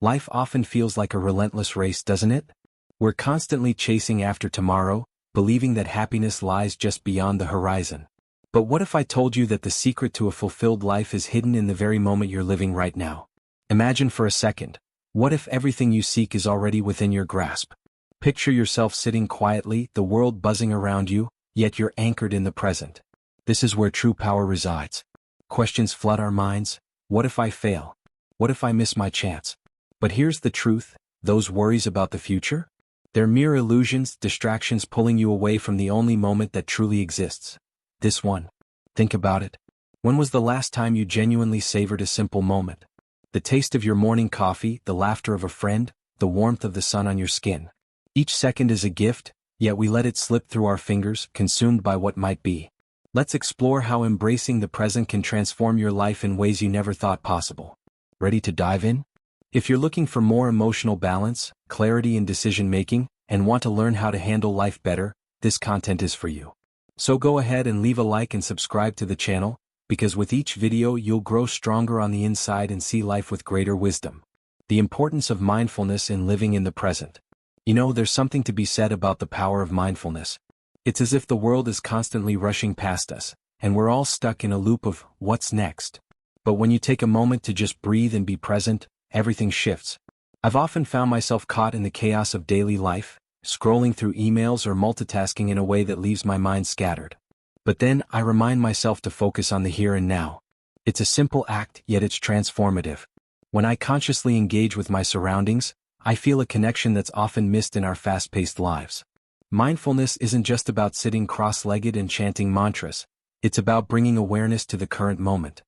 Life often feels like a relentless race, doesn't it? We're constantly chasing after tomorrow, believing that happiness lies just beyond the horizon. But what if I told you that the secret to a fulfilled life is hidden in the very moment you're living right now? Imagine for a second, what if everything you seek is already within your grasp? Picture yourself sitting quietly, the world buzzing around you, yet you're anchored in the present. This is where true power resides. Questions flood our minds. What if I fail? What if I miss my chance? But here's the truth, those worries about the future? They're mere illusions, distractions pulling you away from the only moment that truly exists. This one. Think about it. When was the last time you genuinely savored a simple moment? The taste of your morning coffee, the laughter of a friend, the warmth of the sun on your skin. Each second is a gift, yet we let it slip through our fingers, consumed by what might be. Let's explore how embracing the present can transform your life in ways you never thought possible. Ready to dive in? If you're looking for more emotional balance, clarity in decision-making, and want to learn how to handle life better, this content is for you. So go ahead and leave a like and subscribe to the channel, because with each video you'll grow stronger on the inside and see life with greater wisdom. The importance of mindfulness in living in the present. You know, there's something to be said about the power of mindfulness. It's as if the world is constantly rushing past us, and we're all stuck in a loop of, what's next? But when you take a moment to just breathe and be present, everything shifts. I've often found myself caught in the chaos of daily life, scrolling through emails or multitasking in a way that leaves my mind scattered. But then I remind myself to focus on the here and now. It's a simple act, yet it's transformative. When I consciously engage with my surroundings, I feel a connection that's often missed in our fast-paced lives. Mindfulness isn't just about sitting cross-legged and chanting mantras, it's about bringing awareness to the current moment.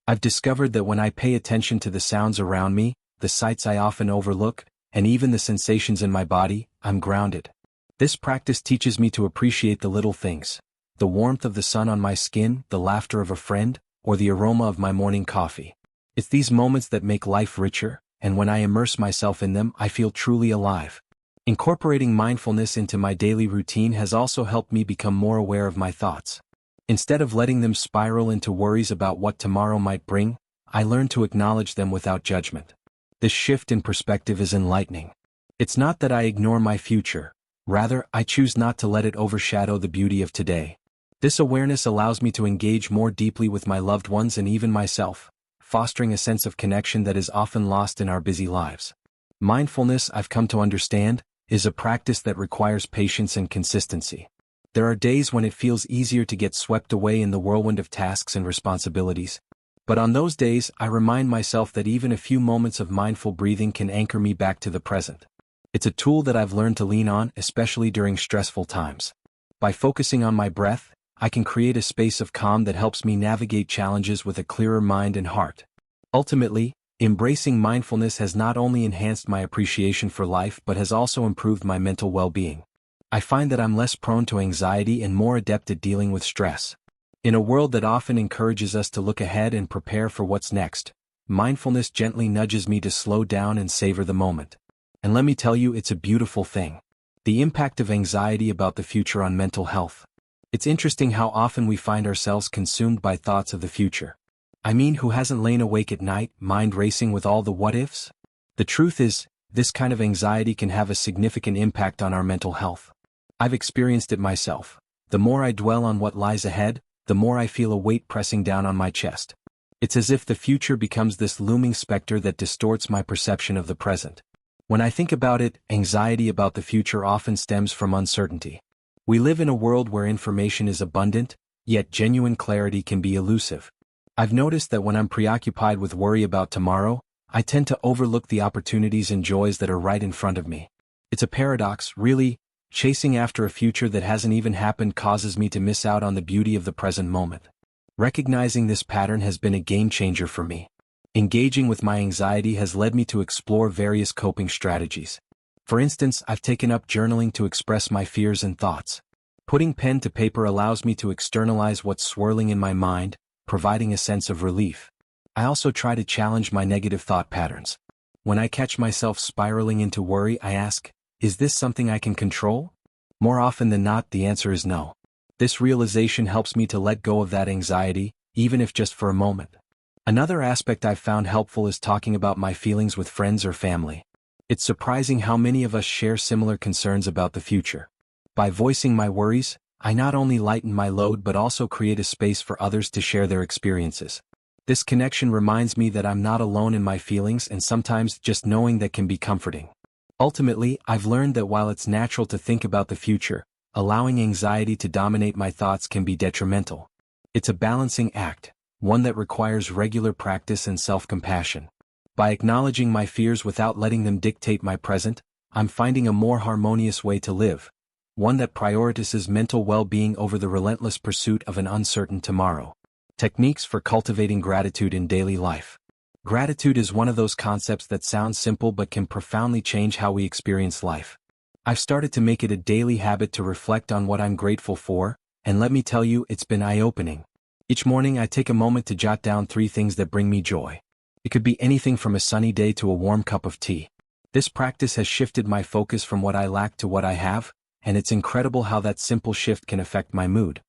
I've discovered that when I pay attention to the sounds around me, the sights I often overlook, and even the sensations in my body, I'm grounded. This practice teaches me to appreciate the little things. The warmth of the sun on my skin, the laughter of a friend, or the aroma of my morning coffee. It's these moments that make life richer, and when I immerse myself in them, I feel truly alive. Incorporating mindfulness into my daily routine has also helped me become more aware of my thoughts. Instead of letting them spiral into worries about what tomorrow might bring, I learn to acknowledge them without judgment. This shift in perspective is enlightening. It's not that I ignore my future, rather, I choose not to let it overshadow the beauty of today. This awareness allows me to engage more deeply with my loved ones and even myself, fostering a sense of connection that is often lost in our busy lives. Mindfulness, I've come to understand, is a practice that requires patience and consistency. There are days when it feels easier to get swept away in the whirlwind of tasks and responsibilities. But on those days, I remind myself that even a few moments of mindful breathing can anchor me back to the present. It's a tool that I've learned to lean on, especially during stressful times. By focusing on my breath, I can create a space of calm that helps me navigate challenges with a clearer mind and heart. Ultimately, embracing mindfulness has not only enhanced my appreciation for life but has also improved my mental well-being. I find that I'm less prone to anxiety and more adept at dealing with stress. In a world that often encourages us to look ahead and prepare for what's next, mindfulness gently nudges me to slow down and savor the moment. And let me tell you, it's a beautiful thing. The impact of anxiety about the future on mental health. It's interesting how often we find ourselves consumed by thoughts of the future. I mean, who hasn't lain awake at night, mind racing with all the what-ifs? The truth is, this kind of anxiety can have a significant impact on our mental health. I've experienced it myself. The more I dwell on what lies ahead, the more I feel a weight pressing down on my chest. It's as if the future becomes this looming specter that distorts my perception of the present. When I think about it, anxiety about the future often stems from uncertainty. We live in a world where information is abundant, yet genuine clarity can be elusive. I've noticed that when I'm preoccupied with worry about tomorrow, I tend to overlook the opportunities and joys that are right in front of me. It's a paradox, really. Chasing after a future that hasn't even happened causes me to miss out on the beauty of the present moment. Recognizing this pattern has been a game changer for me. Engaging with my anxiety has led me to explore various coping strategies. For instance, I've taken up journaling to express my fears and thoughts. Putting pen to paper allows me to externalize what's swirling in my mind, providing a sense of relief. I also try to challenge my negative thought patterns. When I catch myself spiraling into worry, I ask, is this something I can control? More often than not, the answer is no. This realization helps me to let go of that anxiety, even if just for a moment. Another aspect I've found helpful is talking about my feelings with friends or family. It's surprising how many of us share similar concerns about the future. By voicing my worries, I not only lighten my load but also create a space for others to share their experiences. This connection reminds me that I'm not alone in my feelings, and sometimes just knowing that can be comforting. Ultimately, I've learned that while it's natural to think about the future, allowing anxiety to dominate my thoughts can be detrimental. It's a balancing act, one that requires regular practice and self-compassion. By acknowledging my fears without letting them dictate my present, I'm finding a more harmonious way to live, one that prioritizes mental well-being over the relentless pursuit of an uncertain tomorrow. Techniques for cultivating gratitude in daily life. Gratitude is one of those concepts that sounds simple but can profoundly change how we experience life. I've started to make it a daily habit to reflect on what I'm grateful for, and let me tell you, it's been eye-opening. Each morning I take a moment to jot down 3 things that bring me joy. It could be anything from a sunny day to a warm cup of tea. This practice has shifted my focus from what I lack to what I have, and it's incredible how that simple shift can affect my mood.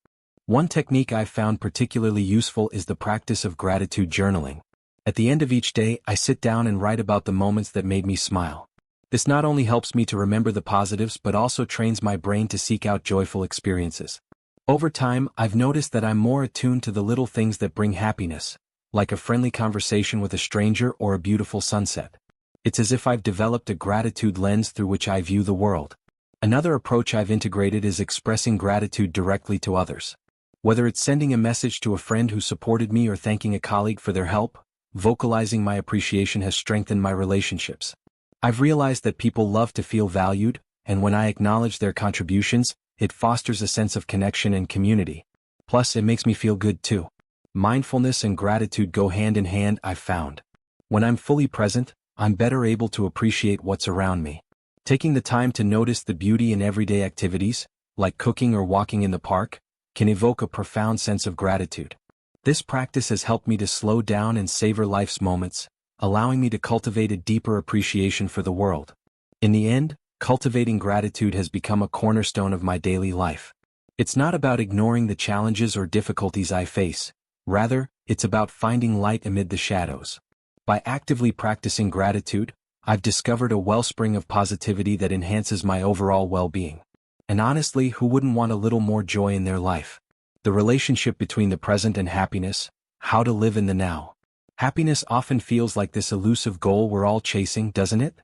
One technique I've found particularly useful is the practice of gratitude journaling. At the end of each day, I sit down and write about the moments that made me smile. This not only helps me to remember the positives but also trains my brain to seek out joyful experiences. Over time, I've noticed that I'm more attuned to the little things that bring happiness, like a friendly conversation with a stranger or a beautiful sunset. It's as if I've developed a gratitude lens through which I view the world. Another approach I've integrated is expressing gratitude directly to others. Whether it's sending a message to a friend who supported me or thanking a colleague for their help, vocalizing my appreciation has strengthened my relationships. I've realized that people love to feel valued, and when I acknowledge their contributions, it fosters a sense of connection and community. Plus, it makes me feel good too. Mindfulness and gratitude go hand in hand, I've found. When I'm fully present, I'm better able to appreciate what's around me. Taking the time to notice the beauty in everyday activities, like cooking or walking in the park, can evoke a profound sense of gratitude. This practice has helped me to slow down and savor life's moments, allowing me to cultivate a deeper appreciation for the world. In the end, cultivating gratitude has become a cornerstone of my daily life. It's not about ignoring the challenges or difficulties I face. Rather, it's about finding light amid the shadows. By actively practicing gratitude, I've discovered a wellspring of positivity that enhances my overall well-being. And honestly, who wouldn't want a little more joy in their life? The relationship between the present and happiness, how to live in the now. Happiness often feels like this elusive goal we're all chasing, doesn't it?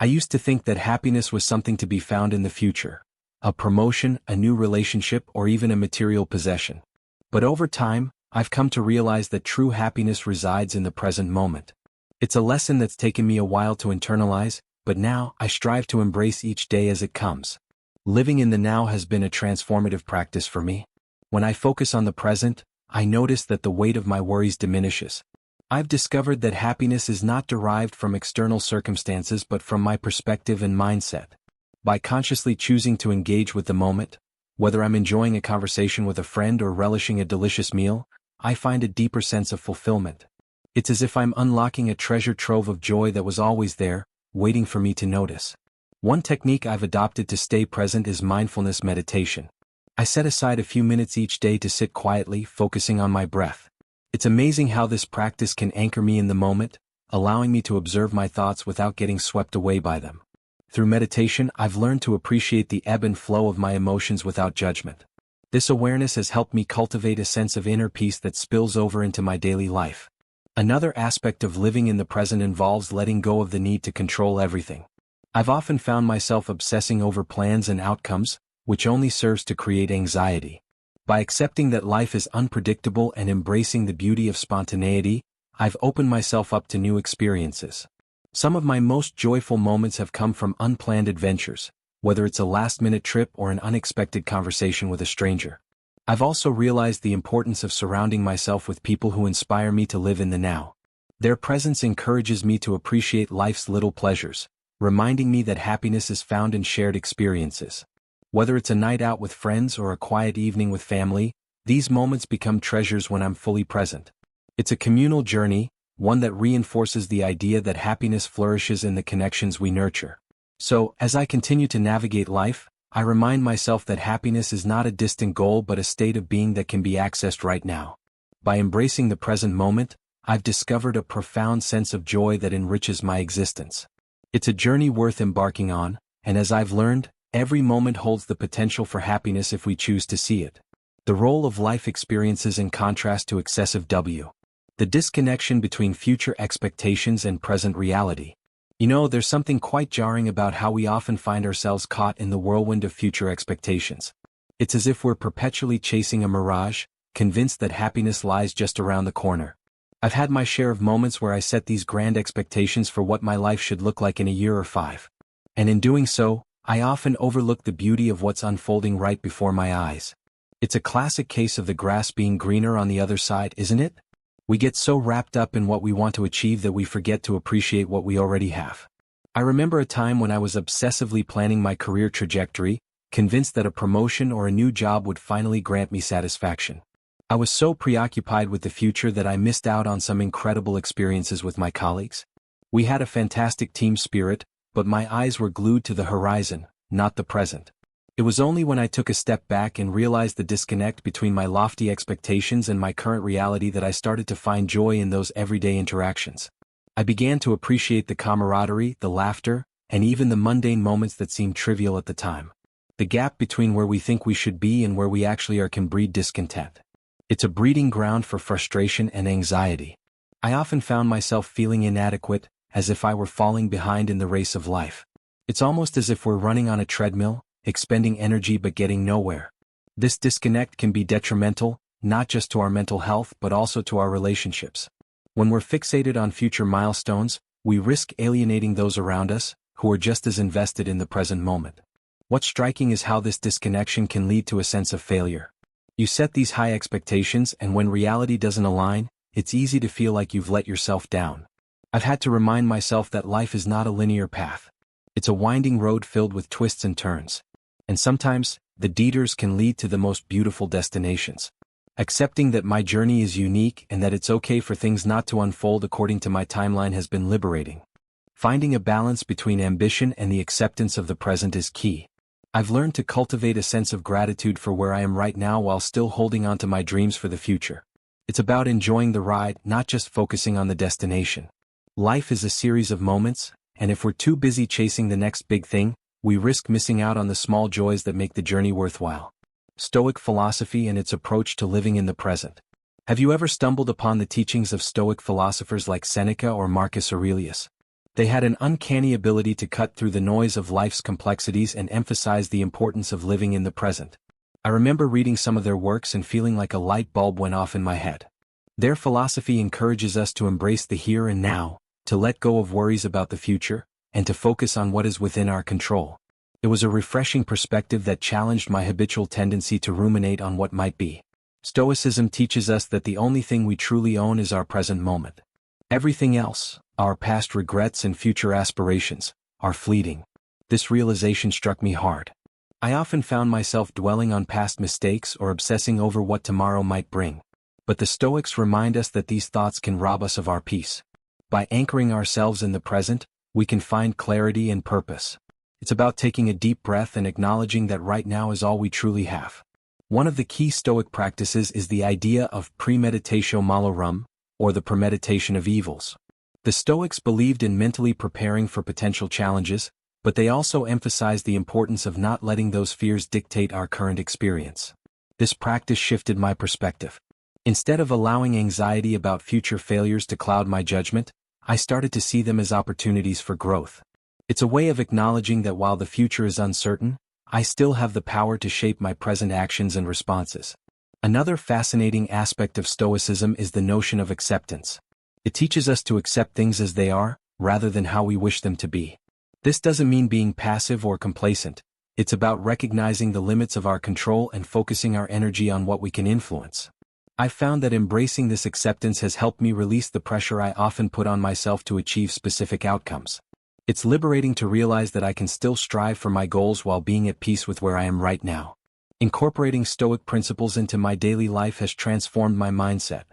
I used to think that happiness was something to be found in the future. A promotion, a new relationship, or even a material possession. But over time, I've come to realize that true happiness resides in the present moment. It's a lesson that's taken me a while to internalize, but now I strive to embrace each day as it comes. Living in the now has been a transformative practice for me. When I focus on the present, I notice that the weight of my worries diminishes. I've discovered that happiness is not derived from external circumstances but from my perspective and mindset. By consciously choosing to engage with the moment, whether I'm enjoying a conversation with a friend or relishing a delicious meal, I find a deeper sense of fulfillment. It's as if I'm unlocking a treasure trove of joy that was always there, waiting for me to notice. One technique I've adopted to stay present is mindfulness meditation. I set aside a few minutes each day to sit quietly, focusing on my breath. It's amazing how this practice can anchor me in the moment, allowing me to observe my thoughts without getting swept away by them. Through meditation, I've learned to appreciate the ebb and flow of my emotions without judgment. This awareness has helped me cultivate a sense of inner peace that spills over into my daily life. Another aspect of living in the present involves letting go of the need to control everything. I've often found myself obsessing over plans and outcomes, which only serves to create anxiety. By accepting that life is unpredictable and embracing the beauty of spontaneity, I've opened myself up to new experiences. Some of my most joyful moments have come from unplanned adventures, whether it's a last-minute trip or an unexpected conversation with a stranger. I've also realized the importance of surrounding myself with people who inspire me to live in the now. Their presence encourages me to appreciate life's little pleasures, reminding me that happiness is found in shared experiences. Whether it's a night out with friends or a quiet evening with family, these moments become treasures when I'm fully present. It's a communal journey, one that reinforces the idea that happiness flourishes in the connections we nurture. So, as I continue to navigate life, I remind myself that happiness is not a distant goal but a state of being that can be accessed right now. By embracing the present moment, I've discovered a profound sense of joy that enriches my existence. It's a journey worth embarking on, and as I've learned, every moment holds the potential for happiness if we choose to see it. The role of life experiences in contrast to excessive W. The disconnection between future expectations and present reality. There's something quite jarring about how we often find ourselves caught in the whirlwind of future expectations. It's as if we're perpetually chasing a mirage, convinced that happiness lies just around the corner. I've had my share of moments where I set these grand expectations for what my life should look like in a year or 5. And in doing so, I often overlook the beauty of what's unfolding right before my eyes. It's a classic case of the grass being greener on the other side, isn't it? We get so wrapped up in what we want to achieve that we forget to appreciate what we already have. I remember a time when I was obsessively planning my career trajectory, convinced that a promotion or a new job would finally grant me satisfaction. I was so preoccupied with the future that I missed out on some incredible experiences with my colleagues. We had a fantastic team spirit, but my eyes were glued to the horizon, not the present. It was only when I took a step back and realized the disconnect between my lofty expectations and my current reality that I started to find joy in those everyday interactions. I began to appreciate the camaraderie, the laughter, and even the mundane moments that seemed trivial at the time. The gap between where we think we should be and where we actually are can breed discontent. It's a breeding ground for frustration and anxiety. I often found myself feeling inadequate, as if I were falling behind in the race of life. It's almost as if we're running on a treadmill, expending energy but getting nowhere. This disconnect can be detrimental, not just to our mental health but also to our relationships. When we're fixated on future milestones, we risk alienating those around us, who are just as invested in the present moment. What's striking is how this disconnection can lead to a sense of failure. You set these high expectations, and when reality doesn't align, it's easy to feel like you've let yourself down. I've had to remind myself that life is not a linear path. It's a winding road filled with twists and turns. And sometimes, the detours can lead to the most beautiful destinations. Accepting that my journey is unique and that it's okay for things not to unfold according to my timeline has been liberating. Finding a balance between ambition and the acceptance of the present is key. I've learned to cultivate a sense of gratitude for where I am right now while still holding on to my dreams for the future. It's about enjoying the ride, not just focusing on the destination. Life is a series of moments, and if we're too busy chasing the next big thing, we risk missing out on the small joys that make the journey worthwhile. Stoic philosophy and its approach to living in the present. Have you ever stumbled upon the teachings of Stoic philosophers like Seneca or Marcus Aurelius? They had an uncanny ability to cut through the noise of life's complexities and emphasize the importance of living in the present. I remember reading some of their works and feeling like a light bulb went off in my head. Their philosophy encourages us to embrace the here and now, to let go of worries about the future, and to focus on what is within our control. It was a refreshing perspective that challenged my habitual tendency to ruminate on what might be. Stoicism teaches us that the only thing we truly own is our present moment. Everything else, our past regrets and future aspirations, are fleeting. This realization struck me hard. I often found myself dwelling on past mistakes or obsessing over what tomorrow might bring. But the Stoics remind us that these thoughts can rob us of our peace. By anchoring ourselves in the present, we can find clarity and purpose. It's about taking a deep breath and acknowledging that right now is all we truly have. One of the key Stoic practices is the idea of premeditatio malorum, or the premeditation of evils. The Stoics believed in mentally preparing for potential challenges, but they also emphasized the importance of not letting those fears dictate our current experience. This practice shifted my perspective. Instead of allowing anxiety about future failures to cloud my judgment, I started to see them as opportunities for growth. It's a way of acknowledging that while the future is uncertain, I still have the power to shape my present actions and responses. Another fascinating aspect of Stoicism is the notion of acceptance. It teaches us to accept things as they are, rather than how we wish them to be. This doesn't mean being passive or complacent. It's about recognizing the limits of our control and focusing our energy on what we can influence. I've found that embracing this acceptance has helped me release the pressure I often put on myself to achieve specific outcomes. It's liberating to realize that I can still strive for my goals while being at peace with where I am right now. Incorporating Stoic principles into my daily life has transformed my mindset.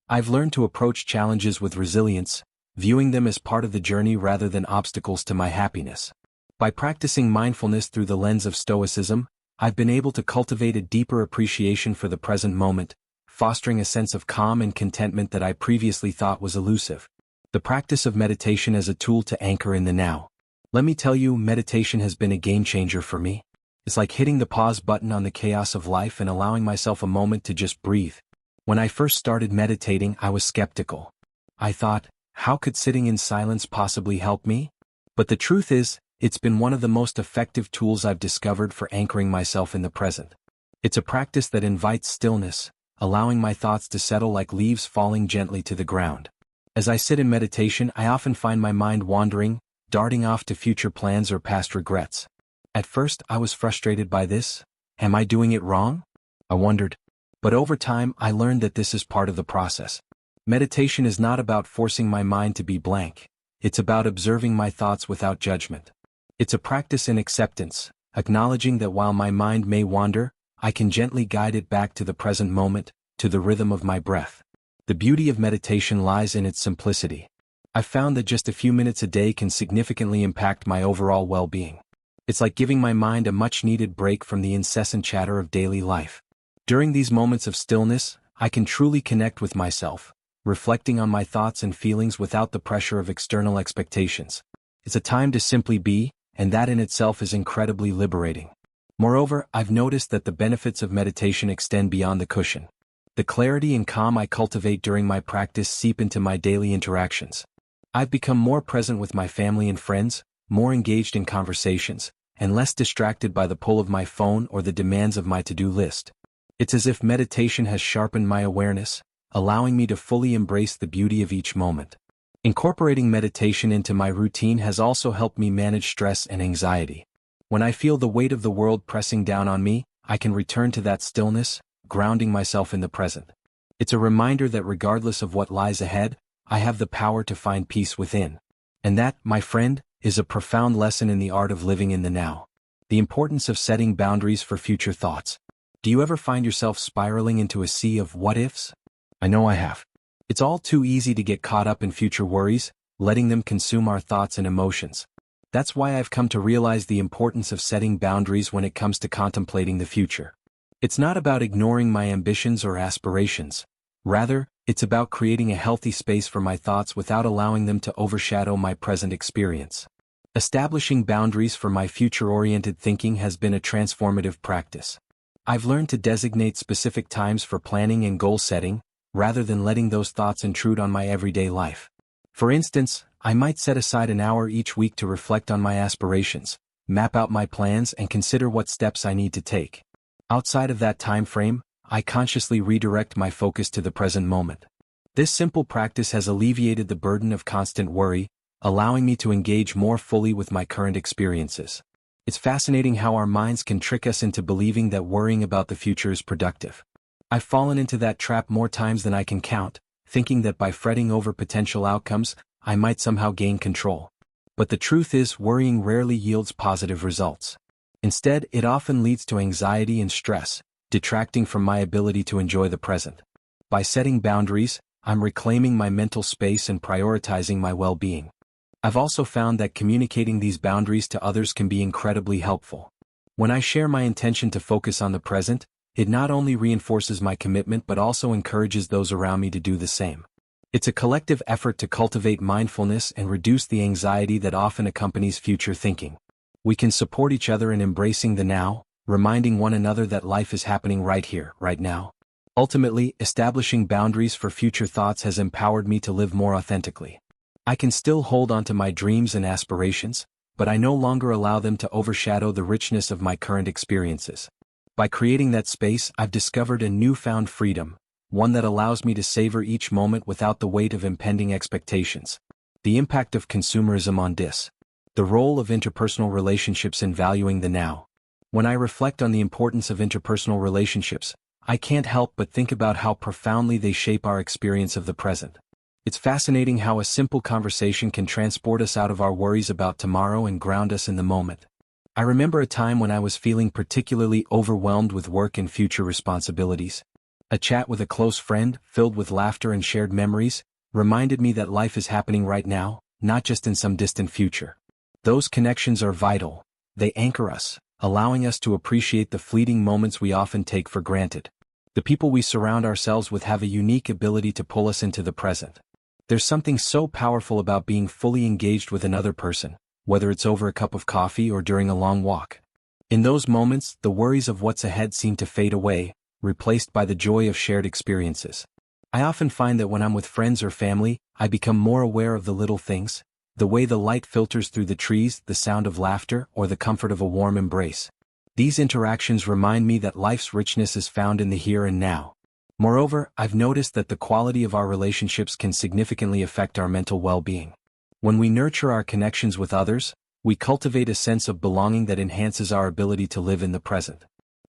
I've learned to approach challenges with resilience, viewing them as part of the journey rather than obstacles to my happiness. By practicing mindfulness through the lens of Stoicism, I've been able to cultivate a deeper appreciation for the present moment, fostering a sense of calm and contentment that I previously thought was elusive. The practice of meditation as a tool to anchor in the now. Let me tell you, meditation has been a game changer for me. It's like hitting the pause button on the chaos of life and allowing myself a moment to just breathe. When I first started meditating, I was skeptical. I thought, how could sitting in silence possibly help me? But the truth is, it's been one of the most effective tools I've discovered for anchoring myself in the present. It's a practice that invites stillness, allowing my thoughts to settle like leaves falling gently to the ground. As I sit in meditation, I often find my mind wandering, darting off to future plans or past regrets. At first, I was frustrated by this. Am I doing it wrong? I wondered. But over time, I learned that this is part of the process. Meditation is not about forcing my mind to be blank. It's about observing my thoughts without judgment. It's a practice in acceptance, acknowledging that while my mind may wander, I can gently guide it back to the present moment, to the rhythm of my breath. The beauty of meditation lies in its simplicity. I've found that just a few minutes a day can significantly impact my overall well-being. It's like giving my mind a much-needed break from the incessant chatter of daily life. During these moments of stillness, I can truly connect with myself, reflecting on my thoughts and feelings without the pressure of external expectations. It's a time to simply be, and that in itself is incredibly liberating. Moreover, I've noticed that the benefits of meditation extend beyond the cushion. The clarity and calm I cultivate during my practice seep into my daily interactions. I've become more present with my family and friends, more engaged in conversations, and less distracted by the pull of my phone or the demands of my to-do list. It's as if meditation has sharpened my awareness, allowing me to fully embrace the beauty of each moment. Incorporating meditation into my routine has also helped me manage stress and anxiety. When I feel the weight of the world pressing down on me, I can return to that stillness, grounding myself in the present. It's a reminder that regardless of what lies ahead, I have the power to find peace within. And that, my friend, is a profound lesson in the art of living in the now. The importance of setting boundaries for future thoughts. Do you ever find yourself spiraling into a sea of what-ifs? I know I have. It's all too easy to get caught up in future worries, letting them consume our thoughts and emotions. That's why I've come to realize the importance of setting boundaries when it comes to contemplating the future. It's not about ignoring my ambitions or aspirations. Rather, it's about creating a healthy space for my thoughts without allowing them to overshadow my present experience. Establishing boundaries for my future-oriented thinking has been a transformative practice. I've learned to designate specific times for planning and goal setting, rather than letting those thoughts intrude on my everyday life. For instance, I might set aside an hour each week to reflect on my aspirations, map out my plans, and consider what steps I need to take. Outside of that time frame, I consciously redirect my focus to the present moment. This simple practice has alleviated the burden of constant worry, allowing me to engage more fully with my current experiences. It's fascinating how our minds can trick us into believing that worrying about the future is productive. I've fallen into that trap more times than I can count, thinking that by fretting over potential outcomes, I might somehow gain control. But the truth is, worrying rarely yields positive results. Instead, it often leads to anxiety and stress, detracting from my ability to enjoy the present. By setting boundaries, I'm reclaiming my mental space and prioritizing my well-being. I've also found that communicating these boundaries to others can be incredibly helpful. When I share my intention to focus on the present, it not only reinforces my commitment but also encourages those around me to do the same. It's a collective effort to cultivate mindfulness and reduce the anxiety that often accompanies future thinking. We can support each other in embracing the now, reminding one another that life is happening right here, right now. Ultimately, establishing boundaries for future thoughts has empowered me to live more authentically. I can still hold on to my dreams and aspirations, but I no longer allow them to overshadow the richness of my current experiences. By creating that space, I've discovered a newfound freedom, one that allows me to savor each moment without the weight of impending expectations. The impact of consumerism on this. The role of interpersonal relationships in valuing the now. When I reflect on the importance of interpersonal relationships, I can't help but think about how profoundly they shape our experience of the present. It's fascinating how a simple conversation can transport us out of our worries about tomorrow and ground us in the moment. I remember a time when I was feeling particularly overwhelmed with work and future responsibilities. A chat with a close friend, filled with laughter and shared memories, reminded me that life is happening right now, not just in some distant future. Those connections are vital. They anchor us, allowing us to appreciate the fleeting moments we often take for granted. The people we surround ourselves with have a unique ability to pull us into the present. There's something so powerful about being fully engaged with another person, whether it's over a cup of coffee or during a long walk. In those moments, the worries of what's ahead seem to fade away, replaced by the joy of shared experiences. I often find that when I'm with friends or family, I become more aware of the little things, the way the light filters through the trees, the sound of laughter, or the comfort of a warm embrace. These interactions remind me that life's richness is found in the here and now. Moreover, I've noticed that the quality of our relationships can significantly affect our mental well-being. When we nurture our connections with others, we cultivate a sense of belonging that enhances our ability to live in the present.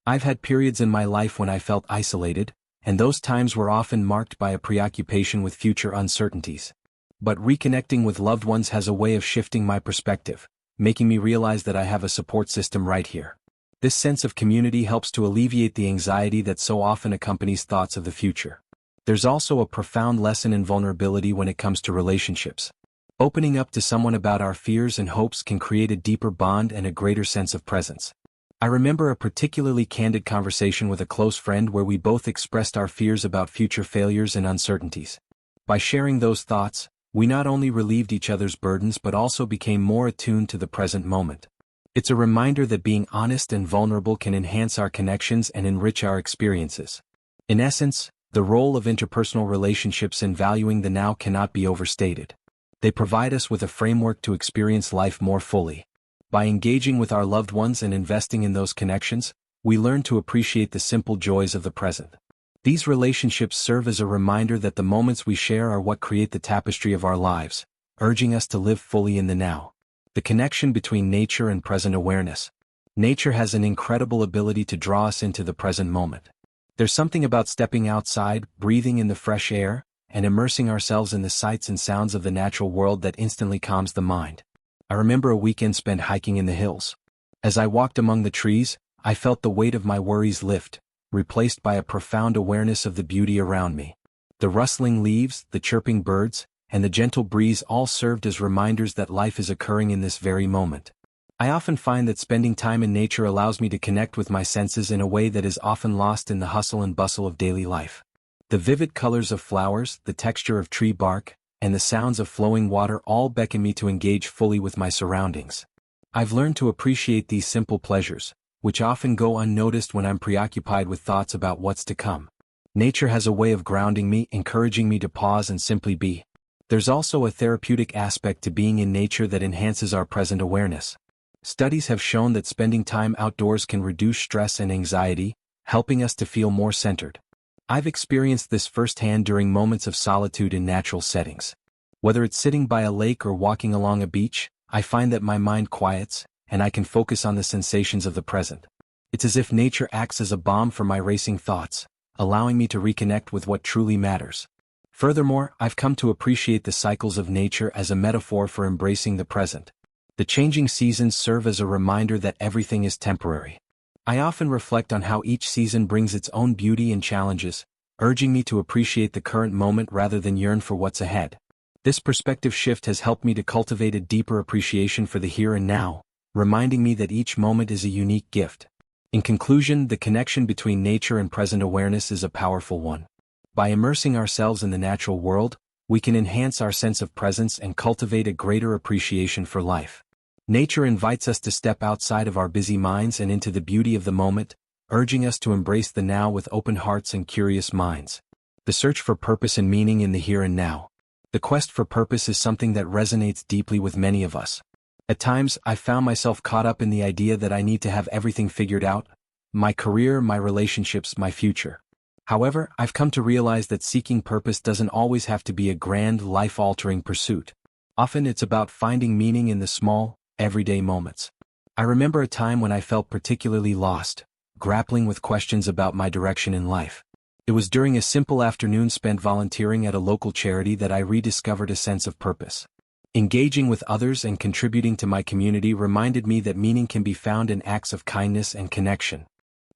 I've had periods in my life when I felt isolated, and those times were often marked by a preoccupation with future uncertainties. But reconnecting with loved ones has a way of shifting my perspective, making me realize that I have a support system right here. This sense of community helps to alleviate the anxiety that so often accompanies thoughts of the future. There's also a profound lesson in vulnerability when it comes to relationships. Opening up to someone about our fears and hopes can create a deeper bond and a greater sense of presence. I remember a particularly candid conversation with a close friend where we both expressed our fears about future failures and uncertainties. By sharing those thoughts, we not only relieved each other's burdens but also became more attuned to the present moment. It's a reminder that being honest and vulnerable can enhance our connections and enrich our experiences. In essence, the role of interpersonal relationships in valuing the now cannot be overstated. They provide us with a framework to experience life more fully. By engaging with our loved ones and investing in those connections, we learn to appreciate the simple joys of the present. These relationships serve as a reminder that the moments we share are what create the tapestry of our lives, urging us to live fully in the now. The connection between nature and present awareness. Nature has an incredible ability to draw us into the present moment. There's something about stepping outside, breathing in the fresh air, and immersing ourselves in the sights and sounds of the natural world that instantly calms the mind. I remember a weekend spent hiking in the hills. As I walked among the trees, I felt the weight of my worries lift, replaced by a profound awareness of the beauty around me. The rustling leaves, the chirping birds, and the gentle breeze all served as reminders that life is occurring in this very moment. I often find that spending time in nature allows me to connect with my senses in a way that is often lost in the hustle and bustle of daily life. The vivid colors of flowers, the texture of tree bark, and the sounds of flowing water all beckon me to engage fully with my surroundings. I've learned to appreciate these simple pleasures, which often go unnoticed when I'm preoccupied with thoughts about what's to come. Nature has a way of grounding me, encouraging me to pause and simply be. There's also a therapeutic aspect to being in nature that enhances our present awareness. Studies have shown that spending time outdoors can reduce stress and anxiety, helping us to feel more centered. I've experienced this firsthand during moments of solitude in natural settings. Whether it's sitting by a lake or walking along a beach, I find that my mind quiets, and I can focus on the sensations of the present. It's as if nature acts as a balm for my racing thoughts, allowing me to reconnect with what truly matters. Furthermore, I've come to appreciate the cycles of nature as a metaphor for embracing the present. The changing seasons serve as a reminder that everything is temporary. I often reflect on how each season brings its own beauty and challenges, urging me to appreciate the current moment rather than yearn for what's ahead. This perspective shift has helped me to cultivate a deeper appreciation for the here and now, reminding me that each moment is a unique gift. In conclusion, the connection between nature and present awareness is a powerful one. By immersing ourselves in the natural world, we can enhance our sense of presence and cultivate a greater appreciation for life. Nature invites us to step outside of our busy minds and into the beauty of the moment, urging us to embrace the now with open hearts and curious minds. The search for purpose and meaning in the here and now. The quest for purpose is something that resonates deeply with many of us. At times, I found myself caught up in the idea that I need to have everything figured out: my career, my relationships, my future. However, I've come to realize that seeking purpose doesn't always have to be a grand, life-altering pursuit. Often it's about finding meaning in the small, everyday moments. I remember a time when I felt particularly lost, grappling with questions about my direction in life. It was during a simple afternoon spent volunteering at a local charity that I rediscovered a sense of purpose. Engaging with others and contributing to my community reminded me that meaning can be found in acts of kindness and connection.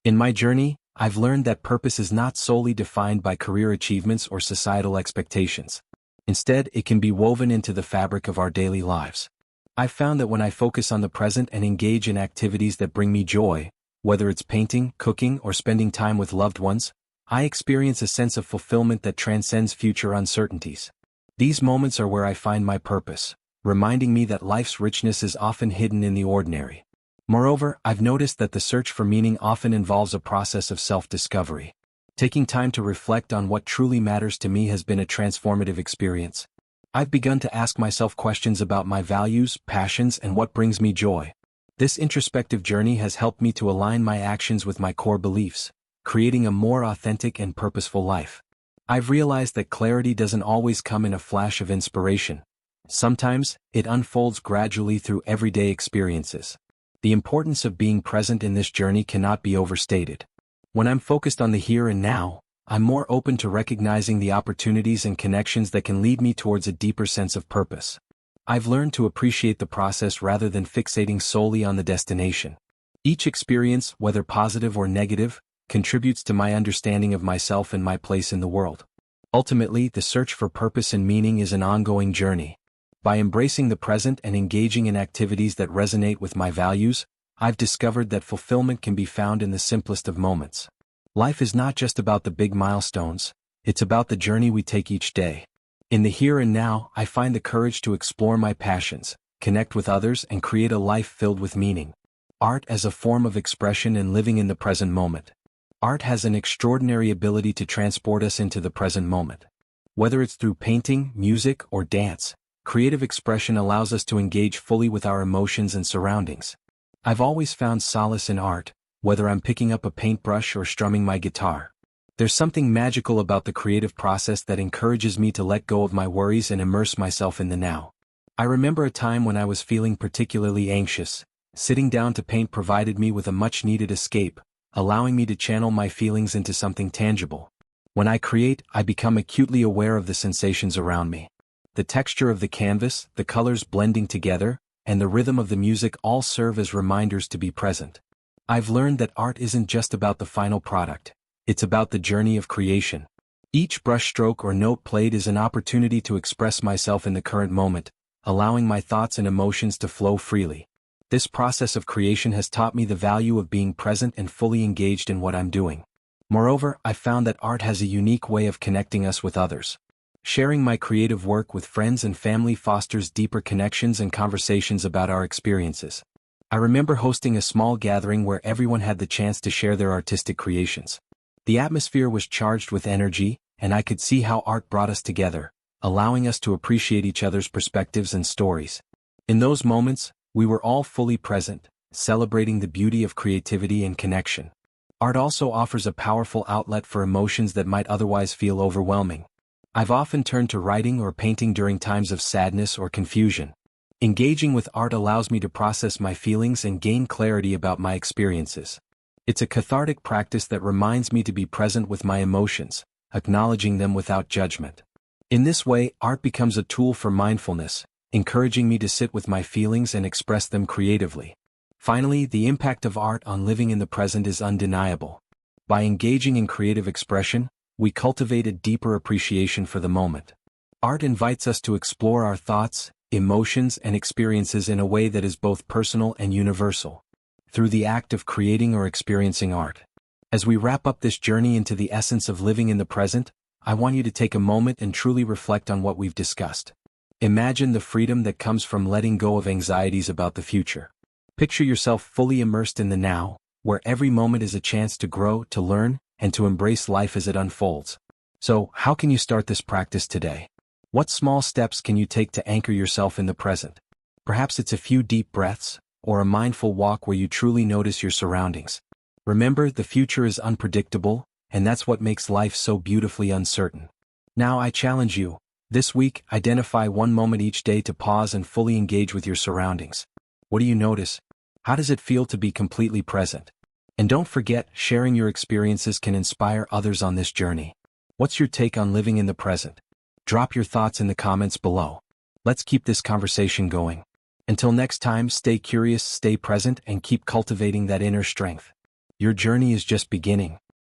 In my journey, I've learned that purpose is not solely defined by career achievements or societal expectations. Instead, it can be woven into the fabric of our daily lives. I've found that when I focus on the present and engage in activities that bring me joy, whether it's painting, cooking, or spending time with loved ones, I experience a sense of fulfillment that transcends future uncertainties. These moments are where I find my purpose, reminding me that life's richness is often hidden in the ordinary. Moreover, I've noticed that the search for meaning often involves a process of self-discovery. Taking time to reflect on what truly matters to me has been a transformative experience. I've begun to ask myself questions about my values, passions, and what brings me joy. This introspective journey has helped me to align my actions with my core beliefs, creating a more authentic and purposeful life. I've realized that clarity doesn't always come in a flash of inspiration. Sometimes, it unfolds gradually through everyday experiences. The importance of being present in this journey cannot be overstated. When I'm focused on the here and now, I'm more open to recognizing the opportunities and connections that can lead me towards a deeper sense of purpose. I've learned to appreciate the process rather than fixating solely on the destination. Each experience, whether positive or negative, contributes to my understanding of myself and my place in the world. Ultimately, the search for purpose and meaning is an ongoing journey. By embracing the present and engaging in activities that resonate with my values, I've discovered that fulfillment can be found in the simplest of moments. Life is not just about the big milestones, it's about the journey we take each day. In the here and now, I find the courage to explore my passions, connect with others, and create a life filled with meaning. Art as a form of expression and living in the present moment. Art has an extraordinary ability to transport us into the present moment. Whether it's through painting, music, or dance, creative expression allows us to engage fully with our emotions and surroundings. I've always found solace in art, whether I'm picking up a paintbrush or strumming my guitar. There's something magical about the creative process that encourages me to let go of my worries and immerse myself in the now. I remember a time when I was feeling particularly anxious. Sitting down to paint provided me with a much-needed escape, allowing me to channel my feelings into something tangible. When I create, I become acutely aware of the sensations around me. The texture of the canvas, the colors blending together, and the rhythm of the music all serve as reminders to be present. I've learned that art isn't just about the final product, it's about the journey of creation. Each brushstroke or note played is an opportunity to express myself in the current moment, allowing my thoughts and emotions to flow freely. This process of creation has taught me the value of being present and fully engaged in what I'm doing. Moreover, I've found that art has a unique way of connecting us with others. Sharing my creative work with friends and family fosters deeper connections and conversations about our experiences. I remember hosting a small gathering where everyone had the chance to share their artistic creations. The atmosphere was charged with energy, and I could see how art brought us together, allowing us to appreciate each other's perspectives and stories. In those moments, we were all fully present, celebrating the beauty of creativity and connection. Art also offers a powerful outlet for emotions that might otherwise feel overwhelming. I've often turned to writing or painting during times of sadness or confusion. Engaging with art allows me to process my feelings and gain clarity about my experiences. It's a cathartic practice that reminds me to be present with my emotions, acknowledging them without judgment. In this way, art becomes a tool for mindfulness, encouraging me to sit with my feelings and express them creatively. Finally, the impact of art on living in the present is undeniable. By engaging in creative expression, we cultivate a deeper appreciation for the moment. Art invites us to explore our thoughts, emotions, and experiences in a way that is both personal and universal. Through the act of creating or experiencing art. As we wrap up this journey into the essence of living in the present, I want you to take a moment and truly reflect on what we've discussed. Imagine the freedom that comes from letting go of anxieties about the future. Picture yourself fully immersed in the now, where every moment is a chance to grow, to learn, and to embrace life as it unfolds. So, how can you start this practice today? What small steps can you take to anchor yourself in the present? Perhaps it's a few deep breaths, or a mindful walk where you truly notice your surroundings. Remember, the future is unpredictable, and that's what makes life so beautifully uncertain. Now I challenge you, this week, identify one moment each day to pause and fully engage with your surroundings. What do you notice? How does it feel to be completely present? And don't forget, sharing your experiences can inspire others on this journey. What's your take on living in the present? Drop your thoughts in the comments below. Let's keep this conversation going. Until next time, stay curious, stay present, and keep cultivating that inner strength. Your journey is just beginning.